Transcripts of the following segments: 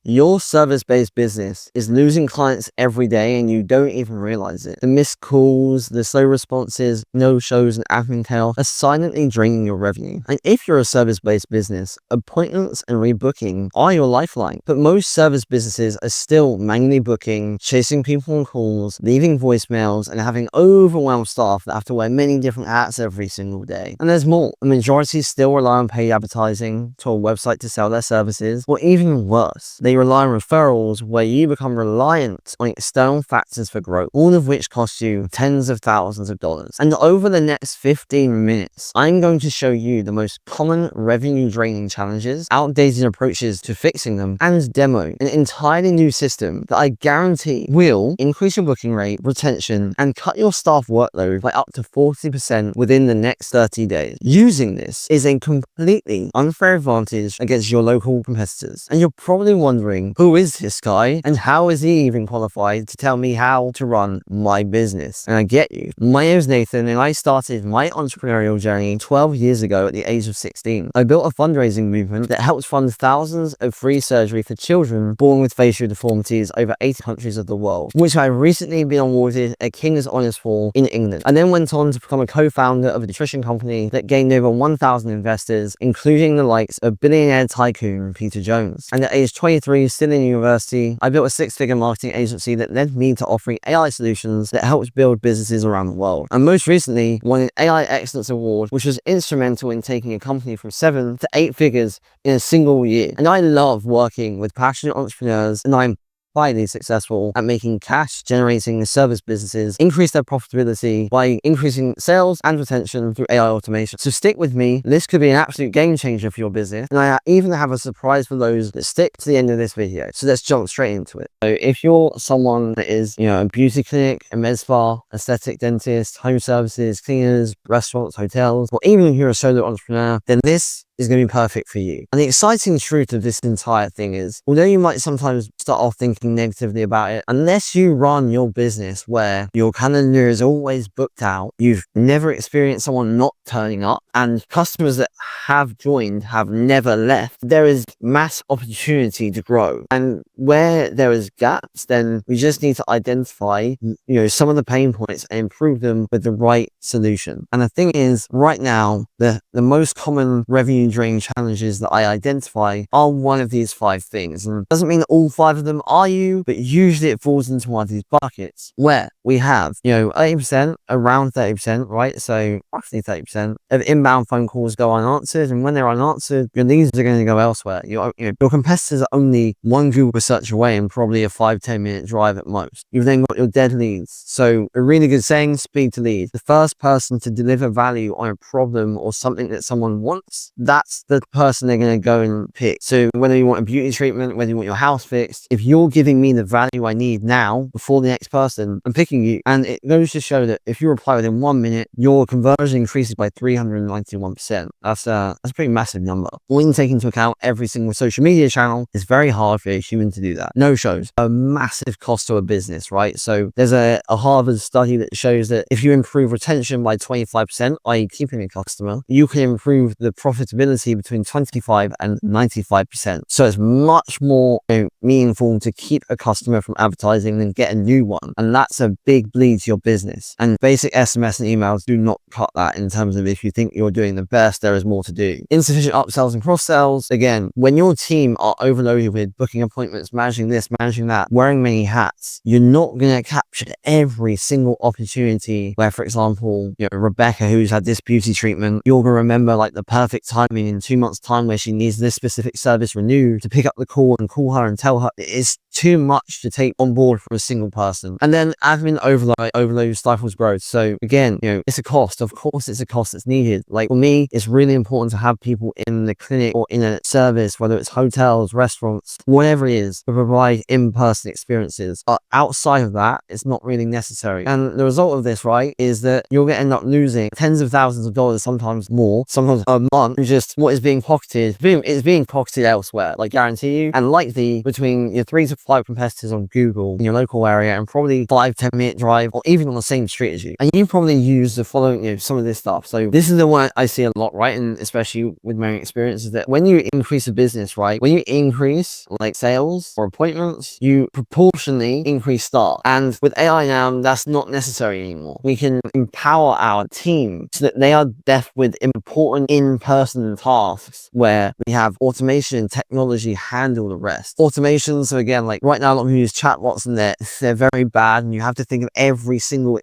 Your service-based business is losing clients every day and you don't even realize it. The missed calls, the slow responses, no-shows, and admin chaos are silently draining your revenue. And if you're a service-based business, appointments and rebooking are your lifeline. But most service businesses are still manually booking, chasing people on calls, leaving voicemails, and having overwhelmed staff that have to wear many different hats every single day. And there's more. The majority still rely on paid advertising to a website to sell their services, or even worse, they rely on referrals where you become reliant on external factors for growth, all of which cost you tens of thousands of dollars. And over the next 15 minutes, I'm going to show you the most common revenue draining challenges, outdated approaches to fixing them, and demo an entirely new system that I guarantee will increase your booking rate, retention, and cut your staff workload by up to 40% within the next 30 days. Using this is a completely unfair advantage against your local competitors. And you're probably wondering, who is this guy and how is he even qualified to tell me how to run my business? And I get you. My name is Nathan and I started my entrepreneurial journey 12 years ago at the age of 16. I built a fundraising movement that helps fund thousands of free surgery for children born with facial deformities over 80 countries of the world, which I've recently been awarded a King's Honours for in England. I then went on to become a co-founder of a nutrition company that gained over 1,000 investors, including the likes of billionaire tycoon Peter Jones. And at age 23, still in university, I built a six-figure marketing agency that led me to offering AI solutions that helped build businesses around the world. And most recently, won an AI Excellence Award, which was instrumental in taking a company from 7 to 8 figures in a single year. And I love working with passionate entrepreneurs, and I'm highly successful at making cash generating service businesses increase their profitability by increasing sales and retention through AI automation. So stick with me. This could be an absolute game changer for your business. And I even have a surprise for those that stick to the end of this video. So let's jump straight into it. So if you're someone that is, a beauty clinic, a med spa, aesthetic dentist, home services, cleaners, restaurants, hotels, or even if you're a solo entrepreneur, then this is going to be perfect for you. And the exciting truth of this entire thing is, although you might sometimes start off thinking negatively about it, unless you run your business where your calendar is always booked out, you've never experienced someone not turning up, and customers that have joined have never left, there is mass opportunity to grow. And where there is gaps, then we just need to identify, some of the pain points and improve them with the right solution. And the thing is, right now, the most common revenue draining challenges that I identify are one of these 5 things. And it doesn't mean that all 5 of them are you, but usually it falls into one of these buckets where we have, 80%, around 30%, right? So roughly 30% of inbound phone calls go unanswered. And when they're unanswered, your leads are going to go elsewhere. Your competitors are only one Google search away and probably a 5-10 minute drive at most. You've then got your dead leads. So a really good saying, speed to lead. The first person to deliver value on a problem or something that someone wants, that's the person they're going to go and pick. So whether you want a beauty treatment, whether you want your house fixed, if you're giving me the value I need now before the next person, I'm picking you. And it goes to show that if you reply within 1 minute, your conversion increases by 391%. That's a pretty massive number. When you take into account every single social media channel, it's very hard for a human to do that. No shows, a massive cost to a business, right? So there's a Harvard study that shows that if you improve retention by 25%, i.e. keeping a customer, you can improve the profitability between 25 and 95%. So it's much more meaningful to keep a customer from advertising than get a new one. And that's a big bleed to your business. And basic SMS and emails do not cut that in terms of if you think you're doing the best, there is more to do. Insufficient upsells and cross sells. Again, when your team are overloaded with booking appointments, managing this, managing that, wearing many hats, you're not going to capture every single opportunity where, for example, Rebecca, who's had this beauty treatment, you're going to remember like the perfect timing in 2 months' time where she needs this specific service renewed to pick up the call and call her and tell her it's too much to take on board for a single person. And then admin overload stifles growth. So again, it's a cost. Of course, it's a cost that's needed. Like for me, it's really important to have people in the clinic or in a service, whether it's hotels, restaurants, whatever it is, to provide in-person experiences. But outside of that, it's not really necessary. And the result of this, right, is that you're going to end up losing tens of thousands of dollars, sometimes more, sometimes a month, just just what is being pocketed. It's being pocketed elsewhere, like guarantee you. And likely between your 3 to 5 competitors on Google in your local area, and probably 5-10 minute drive, or even on the same street as you. And you probably use the following, some of this stuff. So this is the one I see a lot, right? And especially with my own experience, is that when you increase a business, right, when you increase like sales or appointments, you proportionally increase staff. And with AI now, that's not necessary anymore. We can empower our team so that they are deaf with important in-person tasks where we have automation and technology handle the rest. Automation, so again, like right now, a lot of people use chatbots and they're very bad, and you have to think of every single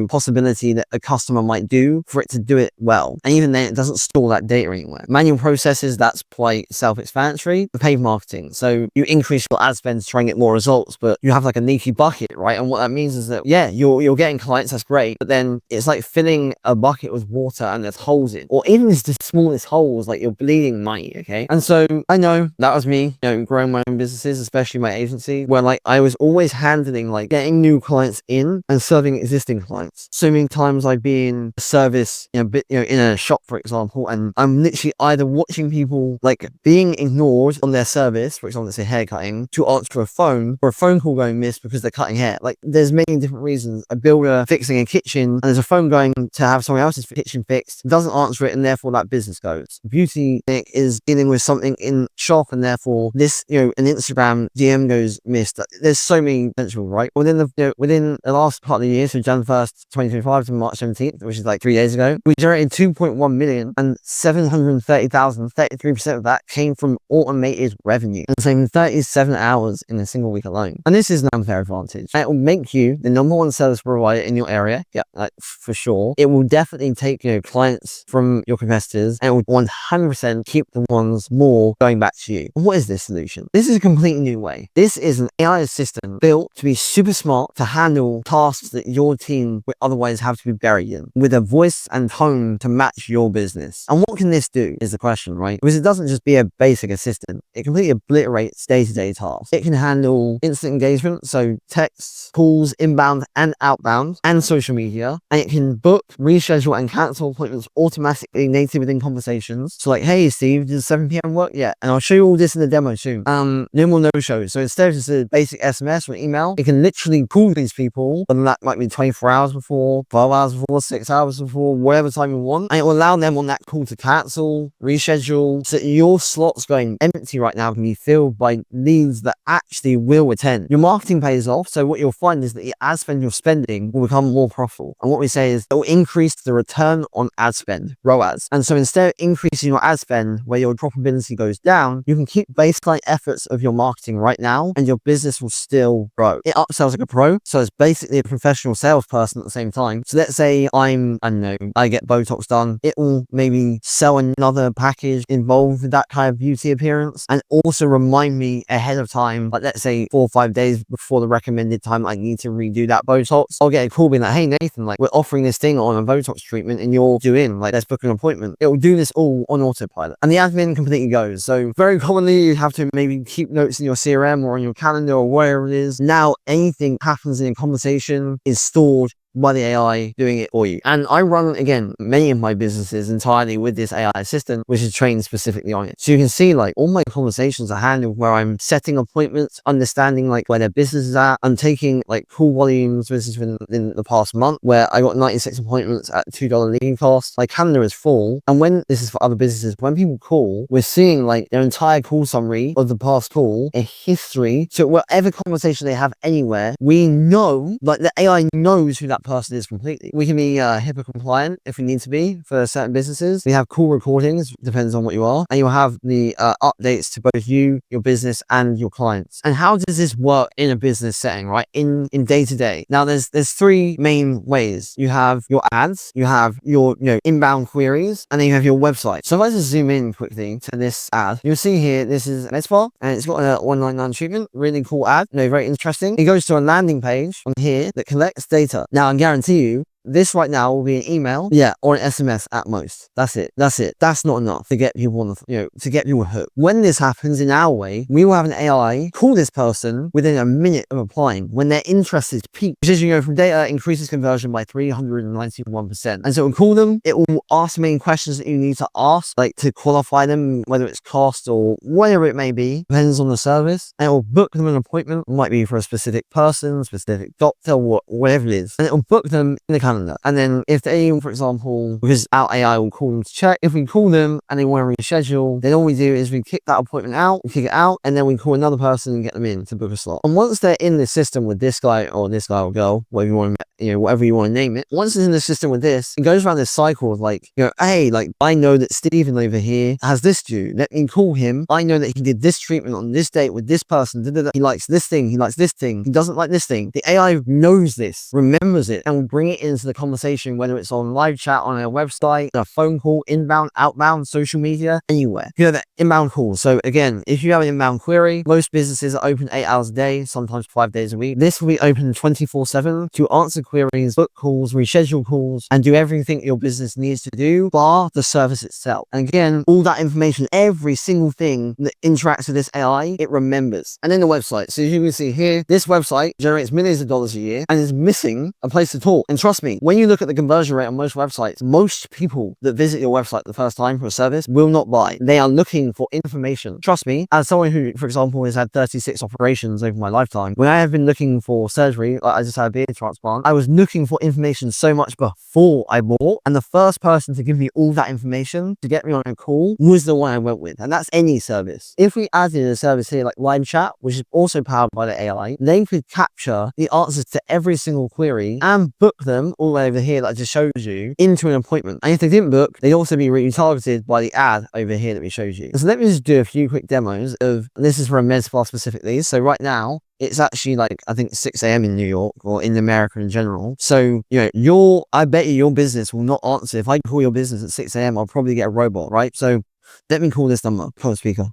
possibility that a customer might do for it to do it well. And even then, it doesn't store that data anywhere. Manual processes, that's quite self-explanatory. The paid marketing, so you increase your ad spend to try and get more results, but you have like a leaky bucket, right? And what that means is that, yeah, you're getting clients, that's great, but then it's like filling a bucket with water and there's holes in, or even the smallest holes, like you're bleeding money, okay? And so I know that was me, growing my own businesses, especially my agency, where like I was always handling like getting new clients in and serving existing clients. So many times I'd be in a service, in a shop, for example, and I'm literally either watching people like being ignored on their service, for example, let's say hair cutting, to answer a phone, or a phone call going missed because they're cutting hair. Like there's many different reasons. A builder fixing a kitchen, and there's a phone going to have someone else's kitchen fixed, doesn't answer it, and therefore that business goes. Beauty is dealing with something in shop, and therefore this, an Instagram DM goes missed. There's so many potential, right? Within the last part of the year, so Jan 1st, 2025 to March 17th, which is like 3 days ago, we generated 2.1 million, and 730,000, 33% of that came from automated revenue, and saving 37 hours in a single week alone. And this is an unfair advantage. And it will make you the #1 service provider in your area. Yeah, like for sure. It will definitely take clients from your competitors, and it will 100% keep the ones more going back to you. And what is this solution? This is a completely new way. This is an AI assistant built to be super smart to handle tasks that your team would otherwise have to be buried in, with a voice and tone to match your business. And what can this do is the question, right? Because it doesn't just be a basic assistant. It completely obliterates day-to-day tasks. It can handle instant engagement, so texts, calls, inbound and outbound, and social media. And it can book, reschedule, and cancel appointments automatically native within conversations. So like, hey Steve, does 7 p.m. work yet? And I'll show you all this in the demo soon. No more no-shows. So instead of just a basic SMS or email, it can literally call these people, and that might be 24 hours before, 12 hours before, 6 hours before, whatever time you want. And it will allow them on that call to cancel, reschedule, so your slots going empty right now can be filled by leads that actually will attend. Your marketing pays off, so what you'll find is that the ad spend you're spending will become more profitable. And what we say is it will increase the return on ad spend, ROAS. And so instead of increasing your ad spend where your profitability goes down, you can keep baseline efforts of your marketing right now, and your business will still grow. It upsells like a pro, so it's basically a professional salesperson at the same time. So let's say I don't know, I get Botox done, it will maybe sell another package involved with that kind of beauty appearance, and also remind me ahead of time, like let's say 4 or 5 days before the recommended time I need to redo that Botox. I'll get a call being like, hey Nathan, like we're offering this thing on a Botox treatment and you're due in, like let's book an appointment. It will do this all on autopilot, and the admin completely goes. So very commonly you have to maybe keep notes in your CRM or on your calendar or wherever it is. Now anything happens in a conversation is stored by the AI doing it for you. And I run, again, many of my businesses entirely with this AI assistant, which is trained specifically on it. So you can see like all my conversations are handled where I'm setting appointments, understanding like where their business is at. I'm taking like call volumes, this is in the past month where I got 96 appointments at $2 lead cost. My calendar is full. And when this is for other businesses, when people call, we're seeing like their entire call summary of the past call, a history. So whatever conversation they have anywhere, we know, like the AI knows who that person is completely. We can be HIPAA compliant if we need to be for certain businesses. We have call recordings, depends on what you are, and you'll have the updates to both you, your business, and your clients. And how does this work in a business setting, right? In day to day. Now there's 3 main ways. You have your ads, you have your inbound queries, and then you have your website. So if I just zoom in quickly to this ad, you'll see here this is an Spa, and it's got an 199 treatment. Really cool ad, very interesting. It goes to a landing page on here that collects data. Now I guarantee you, this right now will be an email, or an SMS at most. That's it. That's not enough to get people on to get people hooked. When this happens in our way, we will have an AI call this person within a minute of applying when their interest is peaked. Precision from data increases conversion by 391%. And so it will call them, it will ask main questions that you need to ask, like to qualify them, whether it's cost or whatever it may be, depends on the service. And it will book them an appointment. It might be for a specific person, specific doctor, whatever it is. And it will book them in the calendar. And then if they, for example, because our AI will call them to check, if we call them and they want to reschedule, then all we do is we kick that appointment out, we kick it out, and then we call another person and get them in to book a slot. And once they're in the system with this guy or girl, whatever you want to, whatever you want to name it, once it's in the system with this, it goes around this cycle of like, hey, like I know that Stephen over here has this due. Let me call him. I know that he did this treatment on this date with this person. He likes this thing. He likes this thing. He doesn't like this thing. The AI knows this, remembers it, and will bring it into the conversation, whether it's on live chat, on a website, a phone call, inbound, outbound, social media, anywhere. That inbound call. So again, if you have an inbound query, most businesses are open 8 hours a day, sometimes 5 days a week. This will be open 24/7 to answer queries, book calls, reschedule calls, and do everything your business needs to do, bar the service itself. And again, all that information, every single thing that interacts with this AI, it remembers. And then the website. So as you can see here, this website generates millions of dollars a year and is missing a place to talk. And trust me, when you look at the conversion rate on most websites, most people that visit your website the first time for a service will not buy. They are looking for information. Trust me, as someone who, for example, has had 36 operations over my lifetime, when I have been looking for surgery, like I just had a beard transplant, I was looking for information so much before I bought, and the first person to give me all that information to get me on a call was the one I went with. And that's any service. If we added a service here like live chat, which is also powered by the AI, they could capture the answers to every single query and book them all the way over here that I just showed you into an appointment. And if they didn't book, they'd also be retargeted by the ad over here that we showed you. So let me just do a few quick demos of, this is for a med spa specifically. So right now, it's actually like, I think 6 a.m. in New York or in America in general. So, I bet you your business will not answer. If I call your business at 6 a.m., I'll probably get a robot, right? So let me call this number. Call the speaker.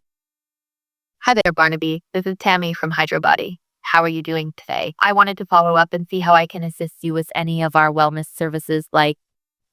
Hi there, Barnaby. This is Tammy from HydroBody. How are you doing today? I wanted to follow up and see how I can assist you with any of our wellness services like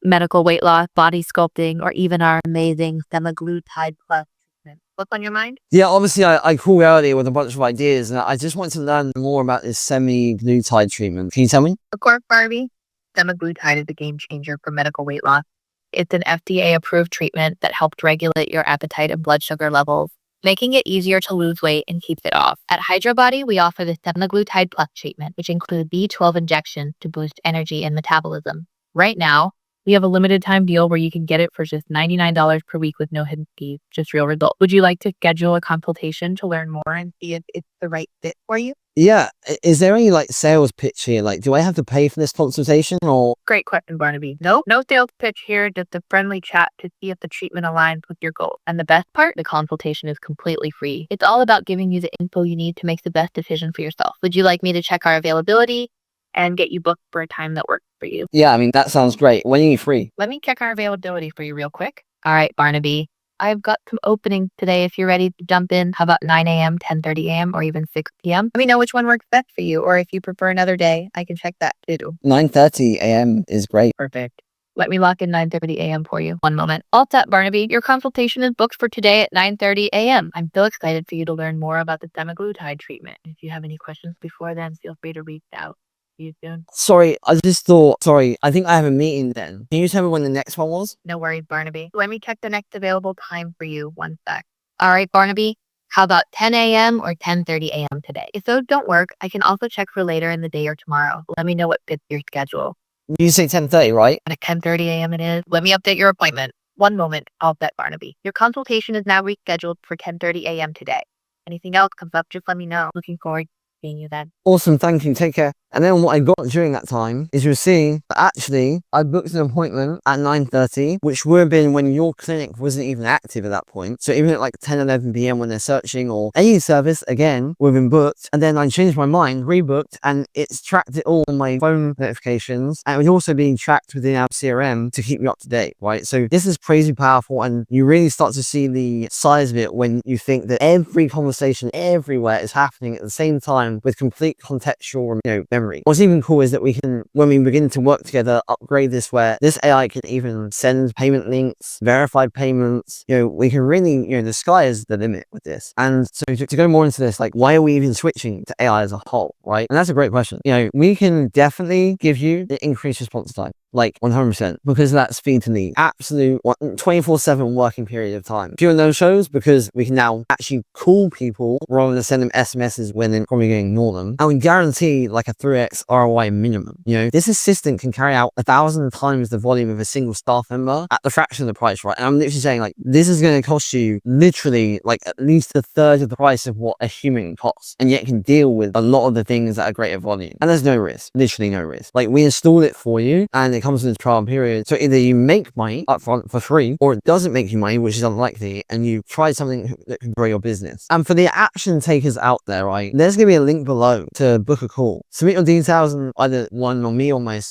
medical weight loss, body sculpting, or even our amazing semaglutide plus treatment. What's on your mind? Yeah, obviously I called earlier with a bunch of ideas, and I just want to learn more about this semaglutide treatment. Can you tell me? Of course, Barbie. Semaglutide is a game changer for medical weight loss. It's an FDA-approved treatment that helps regulate your appetite and blood sugar levels, making it easier to lose weight and keep it off. At HydroBody, we offer the Semaglutide Plus treatment, which includes B12 injections to boost energy and metabolism. Right now, we have a limited time deal where you can get it for just $99 per week with no hidden fees, just real results. Would you like to schedule a consultation to learn more and see if it's the right fit for you? Yeah. Is there any sales pitch here? Do I have to pay for this consultation or? Great question, Barnaby. No sales pitch here, just a friendly chat to see if the treatment aligns with your goals. And the best part, the consultation is completely free. It's all about giving you the info you need to make the best decision for yourself. Would you like me to check our availability and get you booked for a time that works for you? Yeah, that sounds great. When are you free? Let me check our availability for you real quick. All right, Barnaby. I've got some openings today if you're ready to jump in. How about 9 a.m., 10:30 a.m., or even 6 p.m.? Let me know which one works best for you, or if you prefer another day, I can check that too. 9:30 a.m. is great. Perfect. Let me lock in 9:30 a.m. for you. One moment. All set, Barnaby. Your consultation is booked for today at 9:30 a.m. I'm so excited for you to learn more about the semaglutide treatment. If you have any questions before then, feel free to reach out. See you soon. Sorry, I think I have a meeting then. Can you tell me when the next one was? No worries, Barnaby. Let me check the next available time for you. One sec. All right, Barnaby. How about 10 a.m. or 10:30 a.m. today? If those don't work, I can also check for later in the day or tomorrow. Let me know what fits your schedule. You say 10:30, right? At 10:30 a.m. it is. Let me update your appointment. One moment. All set, Barnaby. Your consultation is now rescheduled for 10:30 a.m. today. Anything else comes up, just let me know. Looking forward to seeing you then. Awesome, thank you. Take care. And then what I got during that time is you'll see that actually I booked an appointment at 9:30, which would have been when your clinic wasn't even active at that point. So even at 10, 11 p.m. when they're searching or any service, again, would have been booked. And then I changed my mind, rebooked, and it's tracked it all on my phone notifications. And it was also being tracked within our CRM to keep me up to date, right? So this is crazy powerful, and you really start to see the size of it when you think that every conversation everywhere is happening at the same time with complete contextual, memory. What's even cool is that we can, when we begin to work together, upgrade this where this AI can even send payment links, verified payments. We can really, the sky is the limit with this. And so to go more into this, like, why are we even switching to AI as a whole, right? And that's a great question. We can definitely give you the increased response time, like 100%, because of that speed to lead. Absolute 24/7 working period of time. Fewer no-shows because we can now actually call people rather than send them SMSs when they're probably going to ignore them. And we guarantee like a 3x ROI minimum. This assistant can carry out 1,000 times the volume of a single staff member at the fraction of the price, right? And I'm literally saying, like, this is going to cost you literally like at least a third of the price of what a human costs, and yet can deal with a lot of the things at a greater volume. And there's no risk, literally no risk. Like, we install it for you and it comes with a trial period. So either you make money upfront for free, or it doesn't make you money, which is unlikely, and you try something that can grow your business. And for the action takers out there, right, there's going to be a link below to book a call. Submit your details and either one or me or my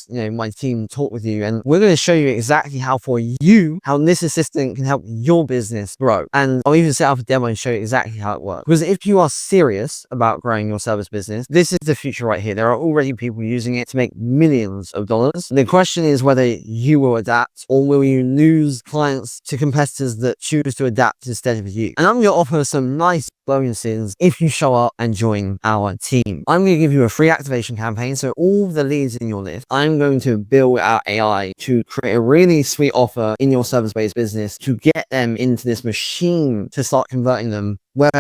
team talk with you, and we're going to show you exactly how this assistant can help your business grow. And I'll even set up a demo and show you exactly how it works. Because if you are serious about growing your service business, this is the future right here. There are already people using it to make millions of dollars. The question is whether you will adapt, or will you lose clients to competitors that choose to adapt instead of you. And I'm going to offer some nice bonuses if you show up and join our team. I'm going to give you a free activation campaign. So all the leads in your list, I'm going to build our AI to create a really sweet offer in your service-based business to get them into this machine to start converting them, where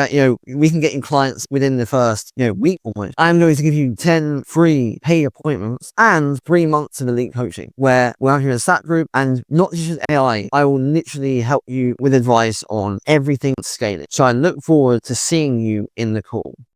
we can get you clients within the first week almost. I'm going to give you 10 free paid appointments and 3 months of elite coaching, where we're having a SAT group, and not just with AI, I will literally help you with advice on everything scaling. So I look forward to seeing you in the call.